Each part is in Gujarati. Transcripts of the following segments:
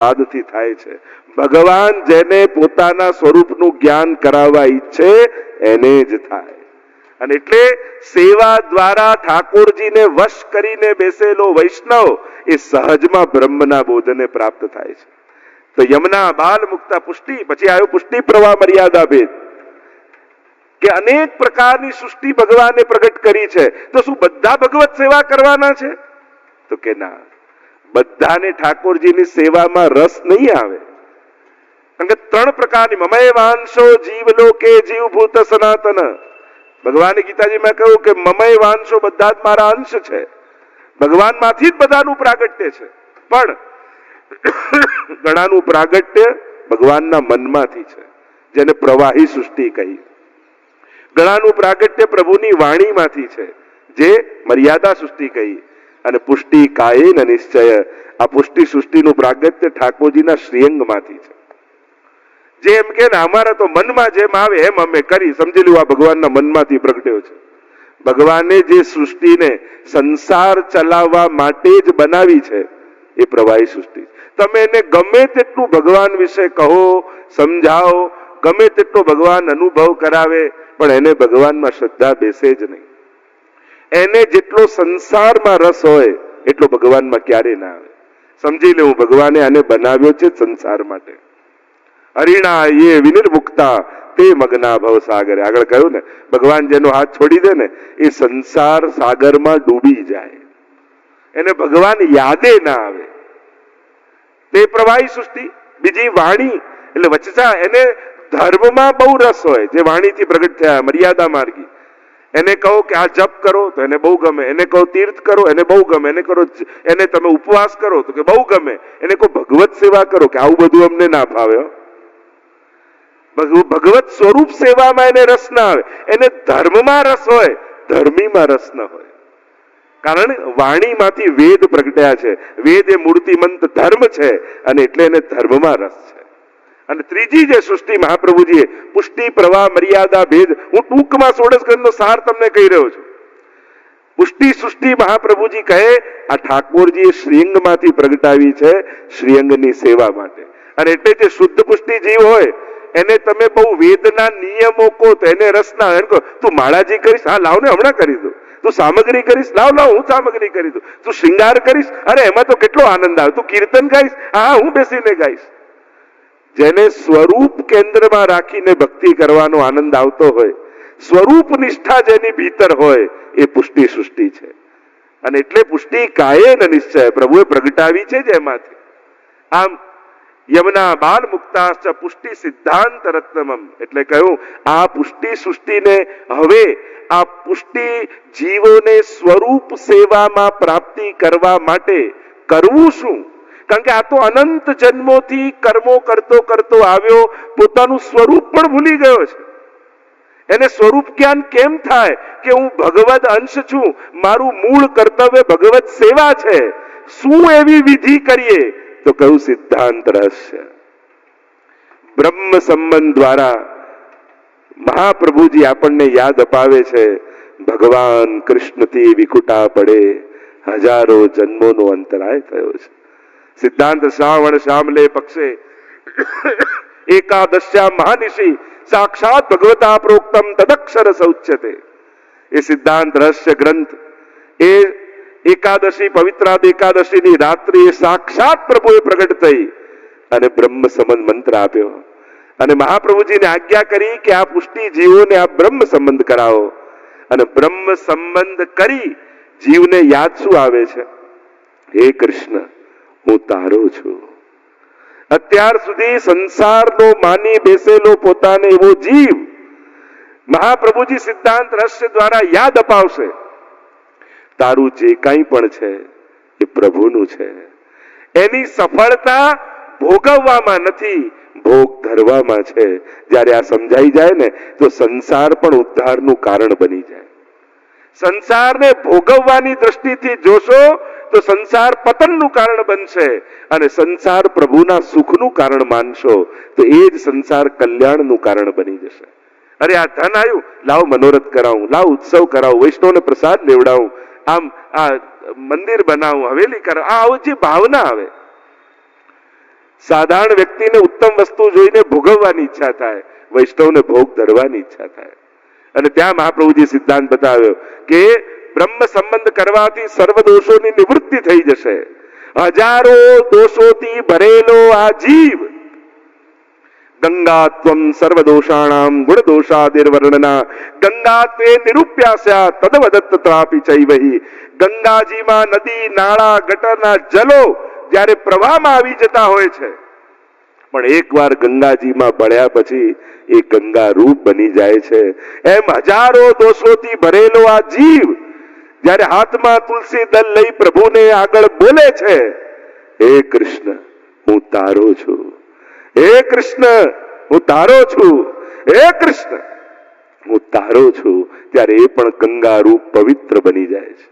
આદથી થાય છે. ભગવાન જેને પોતાના સ્વરૂપનું જ્ઞાન કરાવવા ઈચ્છે એને જ થાય. અને એટલે સેવા દ્વારા ઠાકોરજીને વશ કરીને બેસેલો વૈષ્ણવ એ સહજમાં બ્રહ્મના બોધને પ્રાપ્ત થાય છે. તો યમના બાલ મુક્તા પુષ્ટિ, પછી આવ્યો પુષ્ટિ પ્રવાહ મર્યાદા ભેદ, કે અનેક પ્રકારની સૃષ્ટિ ભગવાને પ્રગટ કરી છે. તો શું બધા ભગવત સેવા કરવાના છે? તો કે ના, બધાને ઠાકોરજીની સેવામાં રસ નહીં આવે. કારણ કે ત્રણ પ્રકારની મમય વાંશો જીવલોકે જીવભૂત સનાતન. ભગવાને ગીતાજીમાં કહ્યું કે મમય વાંશો બધા જ મારા અંશ છે, ભગવાનમાંથી જ બધાનું પ્રાગટ્ય છે. પણ ઘણાનું પ્રાગટ્ય ભગવાનના મનમાંથી છે, જેને પ્રવાહી સૃષ્ટિ કહી. ઘણાનું પ્રાગટ્ય પ્રભુની વાણીમાંથી છે, જે મર્યાદા સૃષ્ટિ કહી. અને પુષ્ટિ કાયેન નિશ્ચય, આ પુષ્ટિ સૃષ્ટિનું પ્રાગટ્ય ઠાકોરજીના શ્રીઅંગમાંથી છે. જે એમ કે અમારા તો મનમાં જેમ આવે એમ અમે કરી, સમજી લ્યું આ ભગવાનના મનમાંથી પ્રગટ્યો છે. ભગવાને જે સૃષ્ટિને સંસાર ચલાવવા માટે જ બનાવી છે એ પ્રવાહી સૃષ્ટિ. તમે એને ગમે તેટલું ભગવાન વિશે કહો, સમજાવો, ગમે તેટલો ભગવાન અનુભવ કરાવે, પણ એને ભગવાનમાં શ્રદ્ધા બેસે જ નહીં. એને જેટલો સંસારમાં રસ હોય એટલો ભગવાનમાં ક્યારે ના આવે. સમજી લેવું ભગવાને આને બનાવ્યો છે સંસાર માટે. હરિણા એ વિનિર્મુક્તા તે મગ્ના ભવ સાગરે. આગળ કહ્યું ને, ભગવાન જેનો હાથ છોડી દે ને એ સંસાર સાગરમાં ડૂબી જાય, એને ભગવાન યાદે ના આવે. તે પ્રવાહી સૃષ્ટિ. બીજી વાણી, એટલે વચસા, એને ધર્મમાં બહુ રસ હોય, જે વાણીથી પ્રગટ થયા મર્યાદા માર્ગી. એને કહો કે આ જપ કરો તો એને બહુ ગમે, એને કહો તીર્થ કરો એને બહુ ગમે, એને કરો એને તમે ઉપવાસ કરો તો કે બહુ ગમે, એને કહો ભગવત સેવા કરો કે આવું બધું અમને ના ફાવે. ભગવત સ્વરૂપ સેવામાં એને રસ ના આવે. એને ધર્મમાં રસ હોય, ધર્મીમાં રસ ન હોય. કારણ વાણીમાંથી વેદ પ્રગટ્યા છે. વેદ એ મૂર્તિમંત ધર્મ છે, અને એટલે એને ધર્મમાં રસ છે. અને ત્રીજી જે સૃષ્ટિ મહાપ્રભુજીએ પુષ્ટિ પ્રવાહ મર્યાદા ભેદ, હું ટૂંકમાં 16 સ્કંદનો સાર તમને કહી રહ્યો છું. પુષ્ટિ સૃષ્ટિ મહાપ્રભુજી કહે આ ઠાકોરજીએ શ્રીઅંગમાંથી પ્રગટાવી છે, શ્રીઅંગની સેવા માટે. અને એટલે જે શુદ્ધ પુષ્ટિ જીવ હોય એને તમે બહુ વેદના નિયમો કહો તો એને રસ ના આવે. તું માળાજી કરીશ, હા લાવ ને હમણાં કરી દઉં. તું સામગ્રી કરીશ, લાવ હું સામગ્રી કરી દઉં. તું શૃંગાર કરીશ, અરે એમાં તો કેટલો આનંદ આવે. તું કીર્તન ગાઈશ, હા હું બેસીને ગાઈશ. જેને સ્વરૂપ કેન્દ્રમાં રાખીને ભક્તિ કરવાનો આનંદ આવતો હોય, સ્વરૂપ નિષ્ઠા જેની ભીતર હોય, એ પુષ્ટિ સૃષ્ટિ છે. અને એટલે પુષ્ટિ કાયેન નિશ્ચય, પ્રભુએ પ્રગટાવી છે જ એમાંથી. આમ યમના બાલ મુક્તાશ્ચ પુષ્ટિ સિદ્ધાંત રત્નમમ, એટલે કહ્યું આ પુષ્ટિ સૃષ્ટિને હવે આ પુષ્ટિ જીવોને સ્વરૂપ સેવામાં પ્રાપ્તિ કરવા માટે કરવું શું? કારણ કે આ તો અનંત જન્મોથી કર્મો કરતો કરતો આવ્યો, પોતાનું સ્વરૂપ પણ ભૂલી ગયો છે. એને સ્વરૂપ જ્ઞાન કેમ થાય કે હું ભગવદ અંશ છું, મારું મૂળ કર્તવ્ય ભગવત સેવા છે, શું એવી વિધિ કરીએ? તો કહ્યું સિદ્ધાંત રહસ્ય. બ્રહ્મ સંબંધ દ્વારા મહાપ્રભુજી આપણને યાદ અપાવે છે, ભગવાન કૃષ્ણથી વિખુટા પડે હજારો જન્મોનો અંતરાય થયો છે. સિદ્ધાંત શ્રાવણ શ્યામલે પક્ષે એકાદશ્યા મહાનિશિ સાક્ષાત ભગવતા પ્રોક્તમ તદક્ષર સૌચ્યતે. એ સિદ્ધાંત રહસ્ય ગ્રંથ, એ એકાદશી પવિત્રાદ એકાદશીની રાત્રિએ સાક્ષાત પ્રભુએ પ્રગટ થઈ અને બ્રહ્મ સંબંધ મંત્ર આપ્યો. અને મહાપ્રભુજીને આજ્ઞા કરી કે આ પુષ્ટિ જીવોને આ બ્રહ્મ સંબંધ કરાવો. અને બ્રહ્મ સંબંધ કરી જીવને યાદ શું આવે છે? હે કૃષ્ણ, હું તારો છું. અત્યાર સુધી સંસારનો માની બેસેલો પોતાને એવો જીવ મહાપ્રભુજી સિદ્ધાંત રહસ્ય દ્વારા યાદ અપાવશે, તારું જે કાંઈ પણ છે એ પ્રભુનું છે. એની સફળતા ભોગવવામાં નથી, ભોગ ધરવામાં છે. જ્યારે આ સમજાઈ જાય ને તો સંસાર પણ ઉદ્ધારનું કારણ બની જાય. સંસારને ભોગવવાની દ્રષ્ટિથી જોશો તો સંસાર પતનનું કારણ બનશે, અને સંસાર પ્રભુના સુખનું કારણ માનશો તો એ જ સંસાર કલ્યાણનું કારણ બની જશે. અરે આ ધન આવ્યું, લાવ મનોરથ કરાવું, લાવ ઉત્સવ કરાવું, વૈષ્ણવને પ્રસાદ લેવડાવું, આમ આ મંદિર બનાવું, હવેલી કરાવું, આ જે ભાવના આવે સાધારણ વ્યક્તિને ઉત્તમ વસ્તુ જોઈને ભોગવવાની ઈચ્છા થાય, વૈષ્ણવને ભોગ ધરવાની ઈચ્છા થાય. અને ત્યાં મહાપ્રભુજી સિદ્ધાંત બતાવ્યો કે બ્રહ્મ સંબંધ કરવાથી સર્વ દોષોની નિવૃત્તિ થઈ જશે. હજારો દોષોથી ભરેલો આ જીવ ગંગાત્વમ સર્વદોષાણામ ગુણ દોષાદિર્વર્ણના ગંગાત્વે નિરૂપ્યાસ્યા તદવદત્ત ત્રાપી ચૈવહી. ગંગાજીમાં નદી નાળા ગટરના જલો જ્યારે પ્રવાહમાં આવી જતા હોય છે, પણ એકવાર ગંગાજીમાં ભળ્યા પછી એ ગંગા રૂપ બની જાય છે. એમ હજારો દોષોથી ભરેલો આ જીવ જ્યારે હાથમાં તુલસી દલ લઈ પ્રભુને આગળ બોલે છે, હે કૃષ્ણ હું તારો છું, હે કૃષ્ણ હું તારો છું, હે કૃષ્ણ હું તારો છું, ત્યારે એ પણ ગંગા રૂપ પવિત્ર બની જાય છે.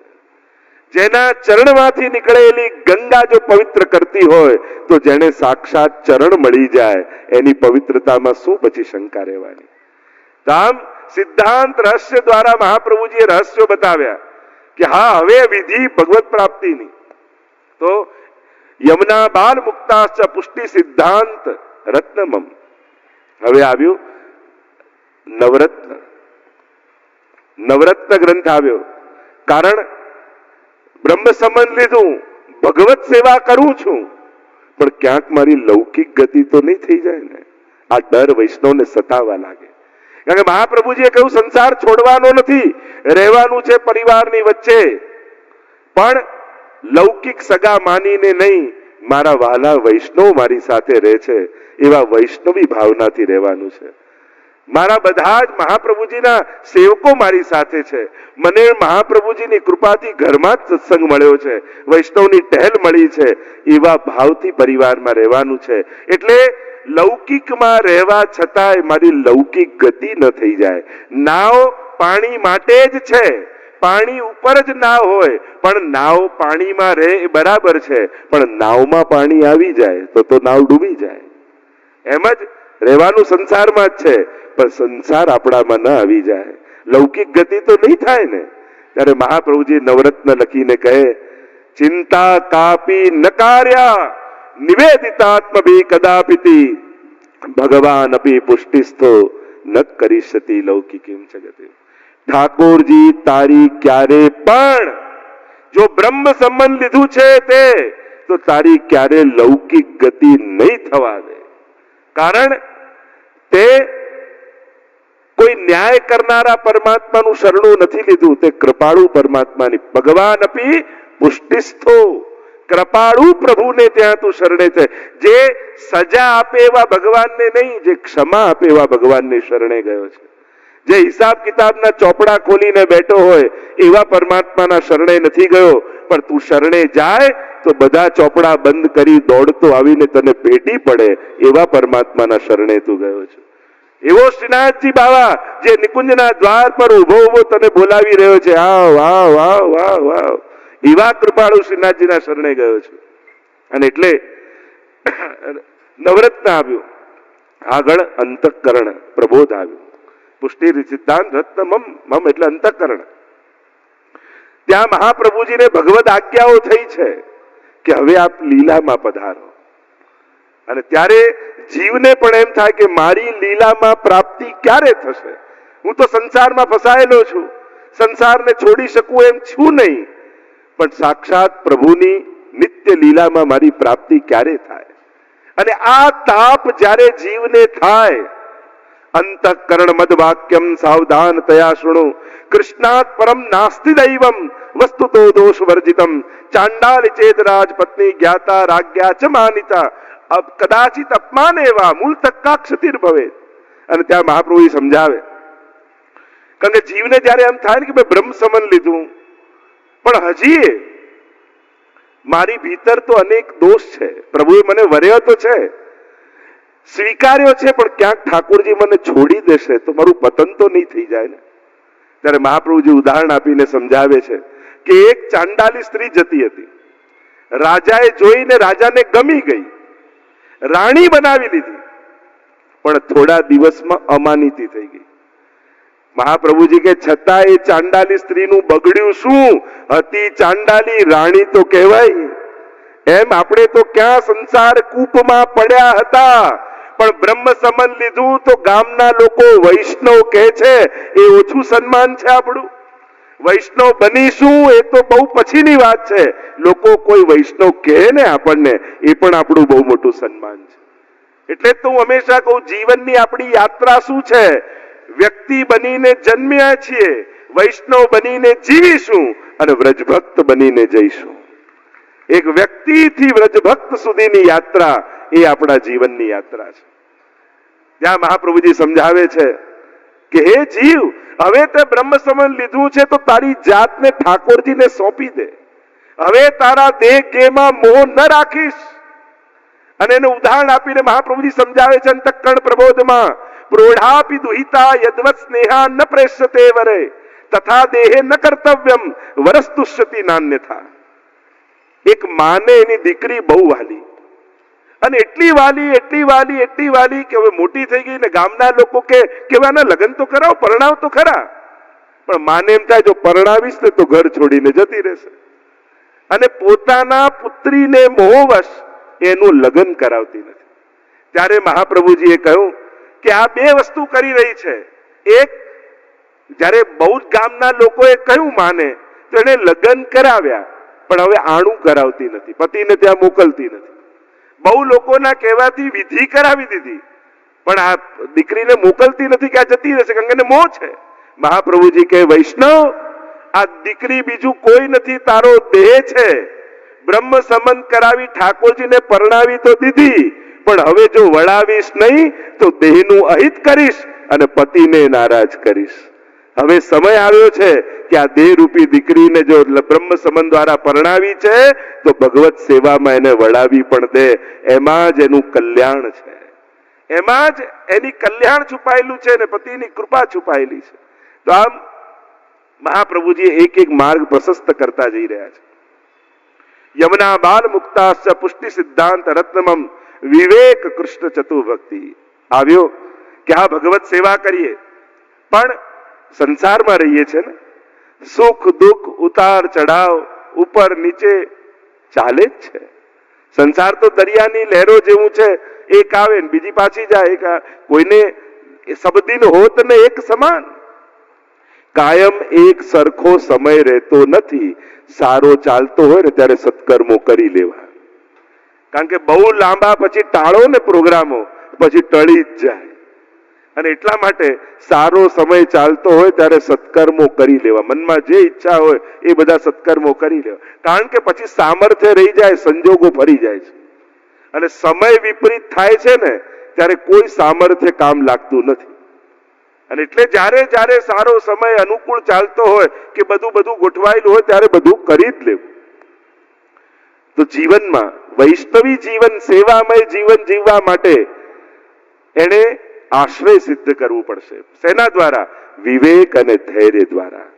જેના ચરણમાંથી નીકળેલી ગંગા જો પવિત્ર કરતી હોય તો જેને સાક્ષાત ચરણ મળી જાય એની પવિત્રતામાં શું પછી શંકા રહેવાની. આમ સિદ્ધાંત રહસ્ય દ્વારા મહાપ્રભુજીએ રહસ્યો બતાવ્યા કે હા હવે વિધિ ભગવત પ્રાપ્તિની. તો યમુના બાલ મુક્તાશ્ચ પુષ્ટિ સિદ્ધાંત રત્નમમ. હવે આવ્યું નવરત્ન. નવરત્ન ગ્રંથ આવ્યો. કારણ બ્રહ્મ સંબંધ લીધું, ભગવત સેવા કરું છું, પણ ક્યાંક મારી લૌકિક ગતિ તો નહીં થઈ જાય ને. આ ડર વૈષ્ણવને સતાવા લાગે. કારણ કે મહાપ્રભુજીએ કહ્યું સંસાર છોડવાનો નથી, રહેવાનું છે પરિવારની વચ્ચે, પણ લૌકિક સગા માનીને નહીં, મારા વહાલા વૈષ્ણવ મારી સાથે રહે છે એવા વૈષ્ણવી ભાવનાથી રહેવાનું છે. મારા બધા જ મહાપ્રભુજીના સેવકો મારી સાથે છે, મને મહાપ્રભુજીની કૃપાથી ઘરમાં જ સત્સંગ મળ્યો છે, વૈષ્ણવની ટહેલ મળી છે, એવા ભાવથી પરિવારમાં રહેવાનું છે. એટલે લૌકિકમાં રહેવા છતાંય મારી લૌકિક ગતિ ન થઈ જાય. નાવ પાણી માટે જ છે, પાણી ઉપર જ નાવ હોય, પણ નાવ પાણીમાં રહે એ બરાબર છે, પણ નાવમાં પાણી આવી જાય તો નાવ ડૂબી જાય. એમ જ રહેવાનું સંસારમાં જ છે, પણ સંસાર આપણામાં ન આવી જાય, લૌકિક ગતિ તો નહીં થાય ને. ત્યારે મહાપ્રભુજી નવરત્ન લખીને કહે, ચિંતા કાપી નકાર્યા નિવેદિતાત્મભી કદાપિતિ ભગવાન અપી પુષ્ટિસ્થો ન કરીશતી લૌકિકીમ જગતે. ઠાકોરજી તારી ક્યારે પણ જો બ્રહ્મ સંબંધ લીધું છે તે તો તારી ક્યારે લૌકિક ગતિ નહીં થવા દે. કારણ તે કોઈ ન્યાય કરનારા પરમાત્માનું શરણું નથી લીધું, તે કૃપાળુ પરમાત્માની. ભગવાન અપી પુષ્ટિસ્થો, કૃપાળુ પ્રભુને ત્યાં તું શરણે છે. જે સજા આપે એવા ભગવાનને નહીં, જે ક્ષમા આપે એવા ભગવાનને શરણે ગયો છે. જે હિસાબ કિતાબના ચોપડા ખોલીને બેઠો હોય એવા પરમાત્માના શરણે નથી ગયો, પણ તું શરણે જાય તો બધા ચોપડા બંધ કરી દોડતો આવીને તને ભેટી પડે એવા પરમાત્માના શરણે તું ગયો છે. એવો શ્રીનાથજી બાવા જે નિકુંજના દ્વાર પર ઉભો ઉભો તને બોલાવી રહ્યો છે, આવ આવ આવ આવ આવ, એવા કૃપાળુ શ્રીનાથજીના શરણે ગયો છે. અને એટલે નવરત્ન આવ્યું, આગળ અંતઃકરણ પ્રબોધ આવ્યું. પુષ્ટિ સિદ્ધાંત રત્નમમ, મમ એટલે અંતઃકરણ. ત્યાં મહાપ્રભુજીને ભગવદ આજ્ઞાઓ થઈ છે કે હવે આપ લીલામાં પધારો. અને ત્યારે જીવને પણ એમ થાય કે મારી લીલામાં પ્રાપ્તિ ક્યારે થશે? હું તો સંસારમાં ફસાયેલો છું, સંસારને છોડી શકું એમ છું નહીં, પણ સાક્ષાત પ્રભુની નિત્ય લીલામાં મારી પ્રાપ્તિ ક્યારે થાય? અને આ તાપ જ્યારે જીવને થાય, અંતઃકરણ મદ વાક્યમ સાવધાન તયા શૃણુ કૃષ્ણાત પરમ નાસ્તિ દૈવમ વસ્તુતો દોષ વર્જિતમ ચાંડાલ ચેત રાજ પત્ની જ્ઞાતા રાજ્ઞા ચ માનિતા કદાચિત અપમાન એવા મૂળ તક્કા ક્ષતિર ભવે. અને ત્યાં મહાપ્રભુ સમજાવે, કારણ કે જીવને જયારે એમ થાય ને કે મેં બ્રહ્મ સમન લીધું, પણ હજી મારી ભીતર તો અનેક દોષ છે, પ્રભુએ મને વર્યો તો છે, સ્વીકાર્યો છે, પણ ક્યાંક ઠાકોરજી મને છોડી દેશે તો મારું પતન તો નહીં થઈ જાય ને. ત્યારે મહાપ્રભુજી ઉદાહરણ આપીને સમજાવે છે કે એક ચાંડાલી સ્ત્રી જતી હતી, રાજાએ જોઈને રાજાને ગમી ગઈ, રાણી બનાવી લીધી, પણ થોડા દિવસમાં અમાનીતી થઈ ગઈ. મહાપ્રભુજી કે છતાં એ ચાંડાલી સ્ત્રીનું બગડ્યું શું? હતી ચાંડાલી, રાણી તો કહેવાય. એમ આપણે તો ક્યાં સંસાર કૂપમાં પડ્યા હતા, પણ બ્રહ્મ સમન લીધું તો ગામના લોકો વૈષ્ણવ કહે છે એ ઓછું સન્માન છે આપણું? વૈષ્ણવ બનીશું એ તો બહુ પછીની વાત છે, લોકો કોઈ વૈષ્ણવ કહે ને આપણને એ પણ આપણું બહુ મોટું સન્માન છે. એટલે તો હું હંમેશા કહું, જીવનની આપણી યાત્રા શું છે? વ્યક્તિ બનીને જન્મ્યા છીએ, વૈષ્ણવ બનીને જીવીશું અને વ્રજભક્ત બનીને જઈશું. એક વ્યક્તિથી વ્રજભક્ત સુધીની યાત્રા એ આપણા જીવનની યાત્રા છે. જ્યાં મહાપ્રભુજી સમજાવે છે કે હે જીવ, હવે તે બ્રહ્મ સમન લીધું છે તો તારી જાતને ઠાકોરજીને સોંપી દે. હવે તારા દેહ ગેમાં મોહ ન રાખીશ. અને એનું ઉદાહરણ આપીને મહાપ્રભુજી સમજાવે છે અંતઃકરણ પ્રબોધમાં, પ્રોઢાપી દુહિતા યદવત સ્નેહા ન પ્રેષ્યતે વરે તથા દેહે ન કર્તવ્યમ વરસ્તુષ્યતિ નાન્યથા. એક માને એની દીકરી બહુ વાલી, અને એટલી વાલી કે હવે મોટી થઈ ગઈ ને ગામના લોકો કે આના લગ્ન તો કરાવો, પરણાવ તો ખરા. પણ માને એમ થાય જો પરણાવીશ ને તો ઘર છોડીને જતી રહેશે, અને પોતાના પુત્રીને મોહવશ એનું લગ્ન કરાવતી નથી. ત્યારે મહાપ્રભુજીએ કહ્યું કે આ બે વસ્તુ કરી રહી છે. એક, જ્યારે બહુ જ ગામના લોકોએ કહ્યું માને, તો એને લગ્ન કરાવ્યા, પણ હવે આણું કરાવતી નથી, પતિને ત્યાં મોકલતી નથી. બહુ લોકોના કહેવાથી વિધિ કરાવી દીધી, પણ આ દીકરીને મોકલતી નથી કે આ જતી રહેશે, કારણ કે એને મોહ છે. મહાપ્રભુજી કહે, વૈષ્ણવ, આ દીકરી બીજું કોઈ નથી, તારો દેહ છે. બ્રહ્મ સમન કરાવી ઠાકોરજીને પરણાવી તો દીધી, પણ હવે જો વળાવીશ નહીં તો દેહનું અહિત કરીશ અને પતિને નારાજ કરીશ. હવે સમય આવ્યો છે કે આ દેહ રૂપી દીકરીને જો બ્રહ્મ સમન દ્વારા પરણાવી છે તો ભગવત સેવામાં એને વળાવી પણ દે. એમાં જ એનું કલ્યાણ છે, એમાં જ એની કલ્યાણ છુપાયેલું છે અને પતિની કૃપા છુપાયેલી છે. તો આમ મહાપ્રભુજી એક એક માર્ગ પ્રશસ્ત કરતા જઈ રહ્યા છે. યમુના બાલ મુક્તાશ્ચ પુષ્ટિ સિદ્ધાંત રત્નમમ વિવેક કૃષ્ણ ચતુર્ભક્તિ. આવ્યો કે આ ભગવત સેવા કરીએ, પણ સંસારમાં રહીએ છે ને, સુખ દુઃખ ઉતાર ચઢાવ ઉપર નીચે ચાલે જ છે. સંસાર તો દરિયાની લહેરો જેવું છે, એક આવે ને બીજી પાછી જાય. કોઈને સબદિન હોત ને એક સમાન. કાયમ એક સરખો સમય રહેતો નથી. સારો ચાલતો હોય ને ત્યારે સત્કર્મો કરી લેવા, કારણ કે બહુ લાંબા પછી ટાળો ને પ્રોગ્રામો, પછી ટળી જ જાય. અને એટલા માટે સારો સમય ચાલતો હોય ત્યારે સત્કર્મો કરી લેવા, મનમાં જે ઈચ્છા હોય એ બધા સત્કર્મો કરી લેવા, કારણ કે પછી સામર્થ્ય રહી જાય, સંજોગો ફરી જાય છે. અને સમય વિપરીત થાય છે ને ત્યારે કોઈ સામર્થ્ય કામ લાગતું નથી. અને એટલે જ્યારે જ્યારે સારો સમય અનુકૂળ ચાલતો હોય કે બધું ગોઠવાયેલું હોય ત્યારે બધું કરી જ લેવું. તો જીવનમાં વૈષ્ણવી જીવન, સેવામય જીવન જીવવા માટે એને આશ્રય સિદ્ધ કરવું પડશે. શેના દ્વારા? વિવેક અને ધૈર્ય દ્વારા.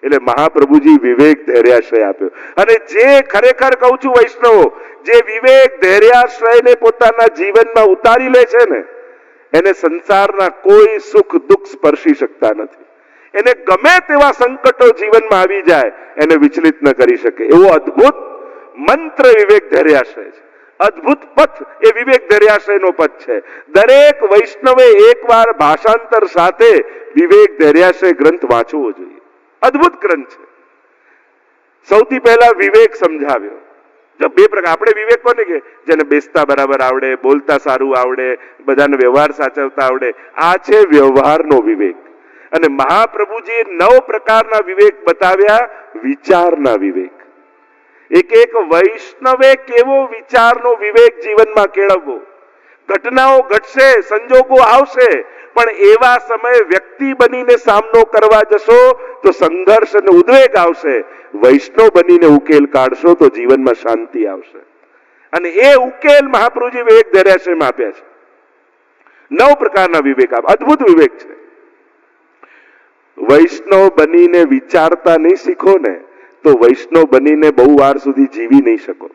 એટલે મહાપ્રભુજી વિવેક ધૈર્યાશ્રય આપ્યો. અને જે ખરેખર કહું છું વૈષ્ણવો, જે વિવેક ધૈર્યાશ્રયને પોતાના જીવનમાં ઉતારી લે છે ને, એને સંસારના કોઈ સુખ દુઃખ સ્પર્શી શકતા નથી. એને ગમે તેવા સંકટો જીવનમાં આવી જાય એને વિચલિત ન કરી શકે. એવો અદ્ભુત મંત્ર વિવેક ધૈર્યાશ્રય છે. અદ્ભુત પથ એ વિવેક ધૈર્યાશ્રયનો પથ છે. દરેક વૈષ્ણવે એકવાર ભાષાંતર સાથે વિવેક ધૈર્યાશ્રય ગ્રંથ વાંચવો જોઈએ. અદ્ભુત ગ્રંથ છે. સૌથી પહેલા વિવેક સમજાવ્યો. જો બે પ્રકાર, આપણે વિવેક કોને કે જેને બેસતા બરાબર આવડે, બોલતા સારું આવડે, બધાને વ્યવહાર સાચવતા આવડે, આ છે વ્યવહારનો વિવેક. અને મહાપ્રભુજીએ 9 પ્રકારના વિવેક બતાવ્યા. વિચારના વિવેક. એક વૈષ્ણવે કેવો વિચારનો વિવેક જીવનમાં કેળવવો. ઘટનાઓ ઘટશે, સંજોગો આવશે, પણ એવા સમયે વ્યક્તિ બનીને સામનો કરવા જશો તો સંઘર્ષ અને ઉદ્વેગ આવશે. વૈષ્ણવ બનીને ઉકેલ કાઢશો તો જીવનમાં શાંતિ આવશે. અને એ ઉકેલ મહાપ્રભુજી વિવેક ધૈર્યાશ્રયમાં આપ્યા છે. 9 પ્રકારના વિવેક આપ, અદ્ભુત વિવેક છે. વૈષ્ણવ બનીને વિચારતા નહીં શીખો ને તો વૈષ્ણવ બનીને બહુ વાર સુધી જીવી નહીં શકો.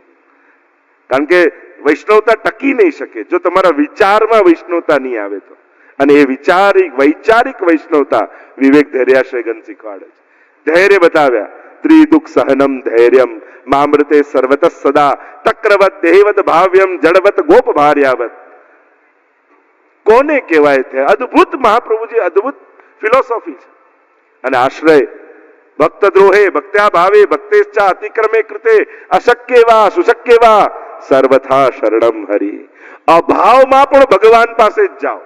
કારણ કે વૈષ્ણવતા ટકી નહીં શકે જો તમારા વિચારમાં વૈષ્ણવતા નહીં આવે તો. અને એ વૈચારિક વૈષ્ણવતા વિવેક ધૈર્યાશ્રય ગ્રંથ શીખવાડે છે. ધૈર્ય બતાવ્યા, ત્રિદુઃખ સહનમ ધૈર્યમ મામૃતે સર્વત સદા તક્રવત દેહવત ભાવ્યમ જડવત ગોપ ભાર્યાવત. કોને કહેવાય છે? અદ્ભુત મહાપ્રભુજી અદ્ભુત ફિલોસોફી છે. અને આશ્રય ભક્ત દ્રોહે ભક્ત્યા ભાવે ભક્તેચ્છા અતિક્રમે કૃતે અશક્ય વા સુશક્ય વા સર્વથા શરણમ હરિ. અભાવમાં પણ ભગવાન પાસે જ જાઓ.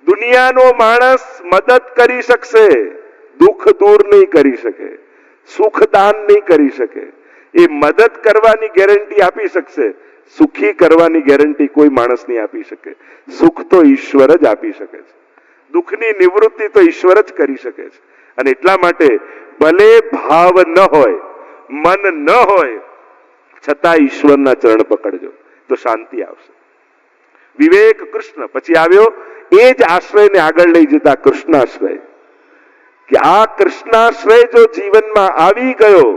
દુનિયાનો માણસ મદદ કરી શકશે, દુઃખ દૂર નહીં કરી શકે, સુખ દાન નહીં કરી શકે. એ મદદ કરવાની ગેરંટી આપી શકશે, સુખી કરવાની ગેરંટી કોઈ માણસ નહીં આપી શકે. સુખ તો ઈશ્વર જ આપી શકે છે, દુઃખની નિવૃત્તિ તો ઈશ્વર જ કરી શકે છે. અને એટલા માટે ભલે ભાવ ન હોય, મન ન હોય, છતાં ઈશ્વરના ચરણ પકડજો તો શાંતિ આવશે. વિવેક કૃષ્ણ પછી આવ્યો એ જ આશ્રયને આગળ લઈ જતા કૃષ્ણાશ્રય. કે આ કૃષ્ણાશ્રય જો જીવનમાં આવી ગયો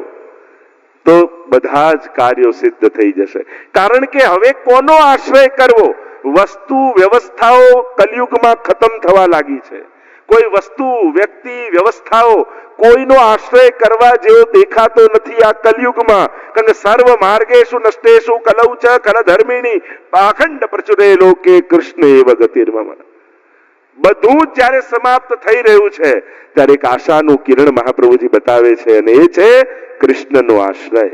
તો બધા જ કાર્યો સિદ્ધ થઈ જશે. કારણ કે હવે કોનો આશ્રય કરવો? વસ્તુ વ્યવસ્થાઓ કલયુગમાં ખતમ થવા લાગી છે. કોઈ વસ્તુ વ્યક્તિ વ્યવસ્થાઓ કોઈનો આશ્રય કરવા જેવો દેખાતો નથી આ કલયુગમાં. કારણ કે સર્વ માર્ગેષુ નષ્ટેષુ કલૌ ચ કલધર્મિણી પાખંડ પ્રચુરે લોકે કૃષ્ણ એવ ગતિર્મમ. બધું જ જ્યારે સમાપ્ત થઈ રહ્યું છે ત્યારે એક આશાનું કિરણ મહાપ્રભુજી બતાવે છે, અને એ છે કૃષ્ણનો આશ્રય.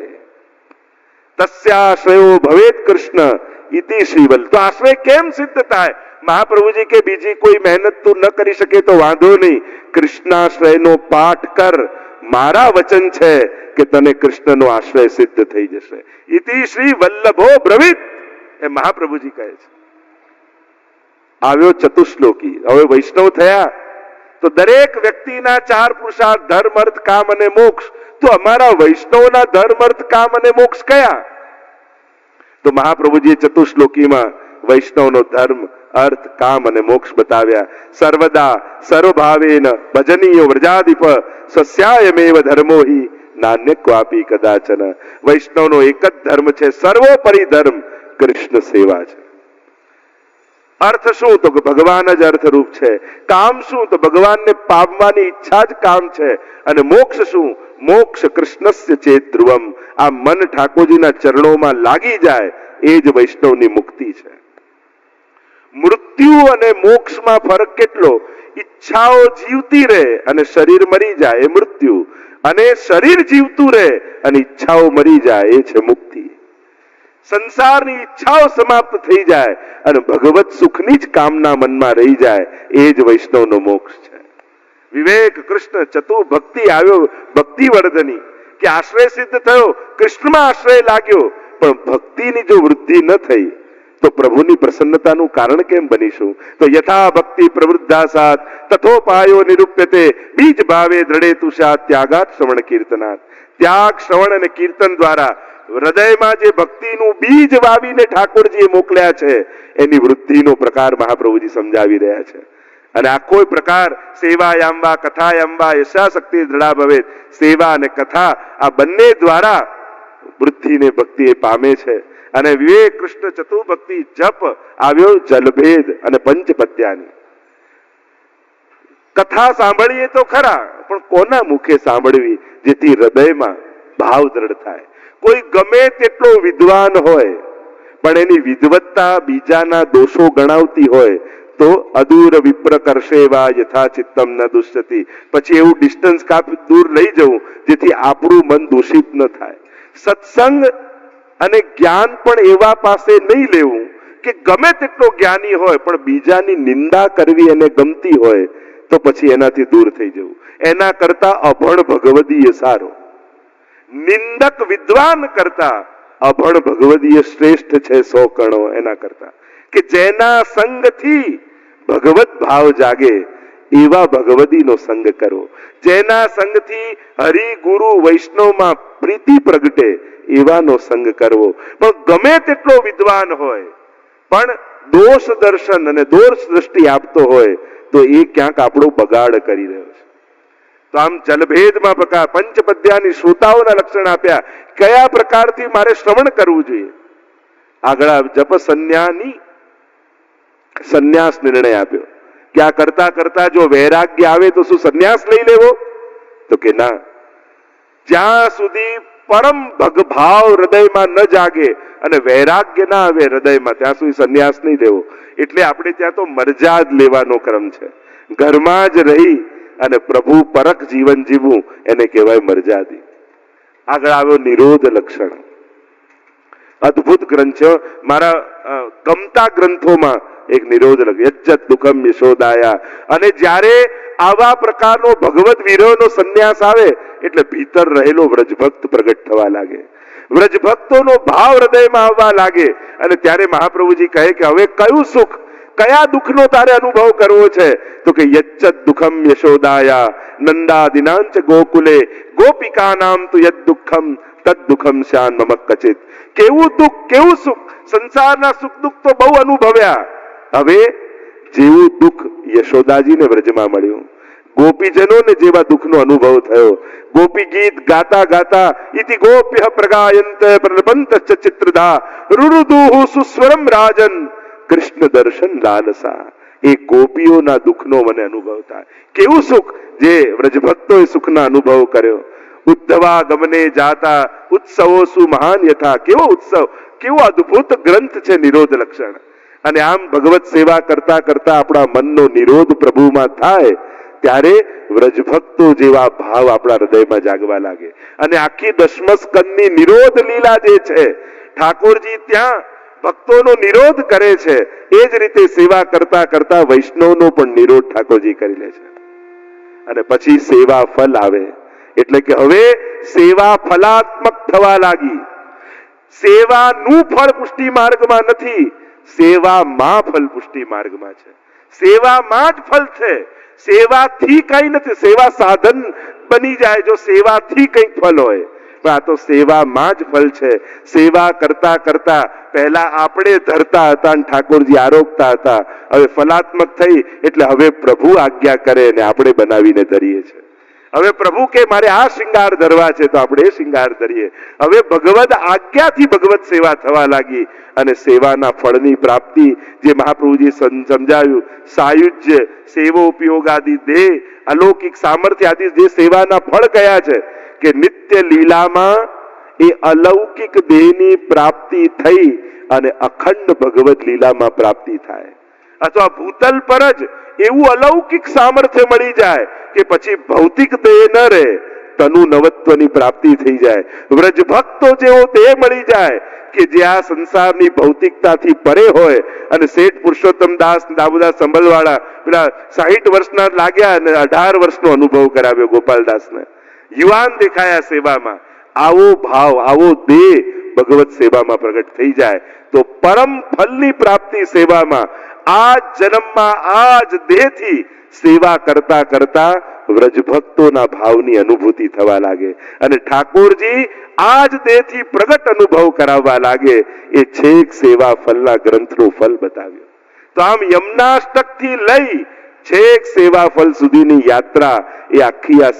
તસ્યાશ્રયો ભવેત કૃષ્ણ ઇતિ શ્રીવલ્લ. તો આશ્રય કેમ સિદ્ધ થાય? મહાપ્રભુજી કે બીજી કોઈ મહેનત તું ન કરી શકે તો વાંધો નહીં, કૃષ્ણાશ્રયનો પાઠ કર. મારા વચન છે કે તને કૃષ્ણનો આશ્રય સિદ્ધ થઈ જશે. ઇતિ શ્રી વલ્લભો બ્રવીત એ મહાપ્રભુજી કહે છે. આવ્યો ચતુશ્લોકી. હવે વૈષ્ણવ થયા તો દરેક વ્યક્તિના ચાર પુરુષાર્થ ધર્મ અર્થ કામ અને મોક્ષ. તો અમારા વૈષ્ણવના ધર્મ અર્થ કામ અને મોક્ષ કયા? તો મહાપ્રભુજીએ ચતુશ્લોકીમાં વૈષ્ણવનો ધર્મ અર્થ કામ અને મોક્ષ બતાવ્યા. સર્વદા સર્વભાવેન ભજનીયો વ્રજાધિપ સસ્યાયમેવ ધર્મો હિ નાન્ય ક્વાપી કદાચન. વૈષ્ણવનો એક જ ધર્મ છે, સર્વોપરી ધર્મ કૃષ્ણ સેવા છે. અર્થ શું? તો ભગવાન જ અર્થરૂપ છે. કામ શું? તો ભગવાનને પામવાની ઈચ્છા જ કામ છે. અને મોક્ષ શું? મોક્ષ કૃષ્ણસ્ય ચેત ધ્રુવમ. આ મન ઠાકોરજીના ચરણોમાં લાગી જાય એ જ વૈષ્ણવની મુક્તિ છે. મૃત્યુ અને મોક્ષમાં ફરક કેટલો? ઈચ્છાઓ જીવતી રહે અને શરીર મરી જાય એ મૃત્યુ, અને શરીર જીવતું રહે અને ઈચ્છાઓ મરી જાય એ છે મુક્તિ. સંસારની ઈચ્છાઓ સમાપ્ત થઈ જાય અને ભગવત સુખની જ કામના મનમાં રહી જાય એ જ વૈષ્ણવનો મોક્ષ છે. વિવેક કૃષ્ણ ચતુ ભક્તિ આવ્યો ભક્તિ વર્ધની. કે આશ્રય સિદ્ધ થયો, કૃષ્ણમાં આશ્રય લાગ્યો, પણ ભક્તિની જો વૃદ્ધિ ન થઈ તો પ્રભુની પ્રસન્નતાનું કારણ કેમ બનીશું? તો યથા ભક્તિ પ્રવૃદ્ધા સાત તથોપાયો નિરૂપ્યતે બીજ ભાવે દ્રઢે તુષા ત્યાગાત શ્રવણ કીર્તનાત. ત્યાગ શ્રવણ અને કીર્તન દ્વારા હૃદયમાં જે ભક્તિનું બીજ વાવીને ઠાકોરજીએ મોકલ્યા છે એની વૃદ્ધિનો પ્રકાર મહાપ્રભુજી સમજાવી રહ્યા છે. અને આ કોઈ પ્રકાર સેવાયામ વા કથાયામ વા યશાશક્તિ દ્રઢા ભવેત. સેવા અને કથા આ બંને દ્વારા વૃદ્ધિને ભક્તિ એ પામે છે. અને વિવેક કૃષ્ણ ચતુર્ભક્તિ જપ આવ્યો જલભેદ અને પંચપદ્યાની. કથા સાંભળીએ તો ખરા, પણ કોના મુખે સાંભળવી જેથી હૃદયમાં ભાવ દ્રઢ થાય? કોઈ ગમે તેટલો વિદ્વાન હોય પણ એની વિદ્વત્તા બીજાના દોષો ગણાવતી હોય તો અદૂર વિપ્ર કરશે વા યથા ચિત્તમ ન દુષ્યતિ. પછી એવું ડિસ્ટન્સ કાપી દૂર લઈ જવું જેથી આપણું મન દૂષિત ન થાય. સત્સંગ અને જ્ઞાન પણ એવા પાસે નહીં લેવું કે ગમે તેટલો જ્ઞાની હોય પણ બીજાની નિંદા કરવી એને ગમતી હોય તો પછી એનાથી દૂર થઈ જવું. એના કરતા અભણ ભગવદીય સારો. નિંદક વિદ્વાન કરતા અભણ ભગવદીય શ્રેષ્ઠ છે 100 ગણો એના કરતા. કે જેના સંગથી ભગવત ભાવ જાગે એવા ભગવદીનો સંગ કરો. જેના સંગથી હરિ ગુરુ વૈષ્ણવમાં પ્રીતિ પ્રગટે એવાનો સંગ કરવો. પણ ગમે તેટલો વિદ્વાન હોય પણ દોષ દર્શન અને દોષ દ્રષ્ટિ આપતો હોય તો એ ક્યાંક આપણો બગાડ કરી રહ્યો છે. તો આમ જલભેદમાં પ્રકાર પંચપદ્યાની શ્રોતાઓના લક્ષણ આપ્યા. કયા પ્રકારથી મારે શ્રવણ કરવું જોઈએ? આગળ જપ સંન્યાસ નિર્ણય આપ્યો કે આ કરતા કરતા જો વૈરાગ્ય આવે તો શું સંન્યાસ લઈ લેવો? તો કે ના, જ્યાં સુધી પરમ ભગભાવ હૃદયમાં ન જાગે અને વૈરાગ્ય ના આવે હૃદયમાં, ત્યાં સુધી સંન્યાસ નહીં લેવો. એટલે આપણે ત્યાં તો મરજા જ લેવાનો ક્રમ છે. ઘરમાં જ રહી અને પ્રભુ પરક જીવન જીવવું એને કહેવાય મરજાદી. આગળ આવ્યો નિરોધ લક્ષણ. અદ્ભુત ગ્રંથ છે. મારા ગમતા ગ્રંથોમાં એક નિરોધ લક્ષણ, યજ્જત દુઃખમ યશોદાયા. અને જ્યારે આવા પ્રકારનો ભગવત વિરહનો સંન્યાસ આવે એટલે ભીતર રહેલો વ્રજભક્ત પ્રગટ થવા લાગે, વ્રજભક્તોનો ભાવ હૃદયમાં આવવા લાગે. અને ત્યારે મહાપ્રભુજી કહે કે હવે કયું સુખ, કયા દુઃખનો તારે અનુભવ કરવો છે? તો કે યજ્જત દુઃખમ યશોદાયા નંદાદિનાંચ ગોકુલે ગોપિકાનામ તુ યદ દુઃખમ તદ દુઃખમ શાન મમ કચિત. કેવું દુઃખ, કેવું સુખ! સંસારના સુખ દુઃખ તો બહુ અનુભવ્યા, હવે જેવું દુઃખ યશોદાજીને વ્રજમાં મળ્યું, ગોપીજનોને જેવા દુઃખનો અનુભવ થયો, ગોપી ગીત ગાતા ગાતા ઇતિ ગોપ્ય પ્રગાયંત પ્રલપંત ચિત્રધા રુરુદુહુ સુસ્વરમ રાજન કૃષ્ણ દર્શન લાલસા. એ ગોપીઓના દુઃખનો મને અનુભવ થાય. કેવું સુખ જે વ્રજભક્તોએ સુખના અનુભવ કર્યો. ઉદ્ધવા ગમને જાતા ઉત્સવો સુ મહાન યથા. કેવો ઉત્સવ, કેવો અદ્ભુત ગ્રંથ છે નિરોધ લક્ષણ. અને આમ ભગવત સેવા કરતા કરતા આપણા મનનો નિરોધ પ્રભુમાં થાય ત્યારે વ્રજભક્તો જેવા ભાવ આપણા હૃદયમાં જાગવા લાગે. અને આખી દશમસ્કંદની નિરોધ લીલા જે છે, ઠાકોરજી ત્યાં ભક્તોનો નિરોધ કરે છે, એ જ રીતે સેવા કરતા કરતા વૈષ્ણવનો પણ નિરોધ ઠાકોરજી કરી લે છે. અને પછી સેવા ફલ આવે. એટલે કે હવે સેવા ફલાત્મક થવા લાગી. સેવાનું ફળ પુષ્ટિ માર્ગમાં નથી, સેવામાં ફલ પુષ્ટિ માર્ગમાં છે. સેવામાં જ ફલ છે, સેવાથી કઈ નથી. સેવા સાધન બની જાય જો સેવાથી કંઈક ફલ હોય, પણ આ તો સેવામાં જ ફલ છે. સેવા કરતા કરતા પહેલા આપણે ધરતા હતા અને ઠાકોરજી આરોગતા હતા, હવે ફલાત્મક થઈ એટલે હવે પ્રભુ આજ્ઞા કરે અને આપણે બનાવીને ધરીએ છીએ. હવે પ્રભુ કે મારે આ શૃંગાર ધરવા છે તો આપણે એ શૃંગાર ધરીએ. હવે ભગવદ આજ્ઞાથી ભગવત સેવા થવા લાગી. અને સેવાના ફળની પ્રાપ્તિ જે મહાપ્રભુજી સમજાવ્યું, સાયુજ્ય સેવોપયોગાદિ દેહ અલૌકિક સામર્થ્ય આદિ જે સેવાના ફળ કયા છે કે નિત્ય લીલામાં એ અલૌકિક દેહની પ્રાપ્તિ થઈ અને અખંડ ભગવત લીલામાં પ્રાપ્તિ થાય. અથવા ભૂતલ પર જ એવું અલૌકિક સામર્થ્ય મળી જાય કે પછી ભૌતિક દેહ ન રહે, તનુ નવત્વની પ્રાપ્તિ થઈ જાય. વ્રજભક્તો જેવો દેહ મળી જાય કે જે આ સંસારની ભૌતિકતાથી પરે હોય. અને શેઠ પુરુષોત્તમ દાસ દાબુદાસ સંભલવાળા પેલા 60 વર્ષના લાગ્યા અને 18 વર્ષનો અનુભવ કરાવ્યો ગોપાલદાસને. યુવાન દેખાયા સેવામાં. આવો ભાવ, આવો દેહ ભગવત સેવામાં પ્રગટ થઈ જાય તો પરમ ફલની પ્રાપ્તિ સેવામાં આ જન્મમાં આ જ દેહથી સેવા કરતા કરતા વ્રજભક્તોના ભાવની અનુભૂતિ થવા લાગે. અને ઠાકોરજી આ જ દેહથી પ્રગટ અનુભવ કરાવવા લાગે. એ છેક સેવા ફલના ગ્રંથનું ફલ બતાવ્યું. તો આમ યમનાષ્ટકથી લઈ છેક સેવા ફલ સુધીની યાત્રા એ આખી આ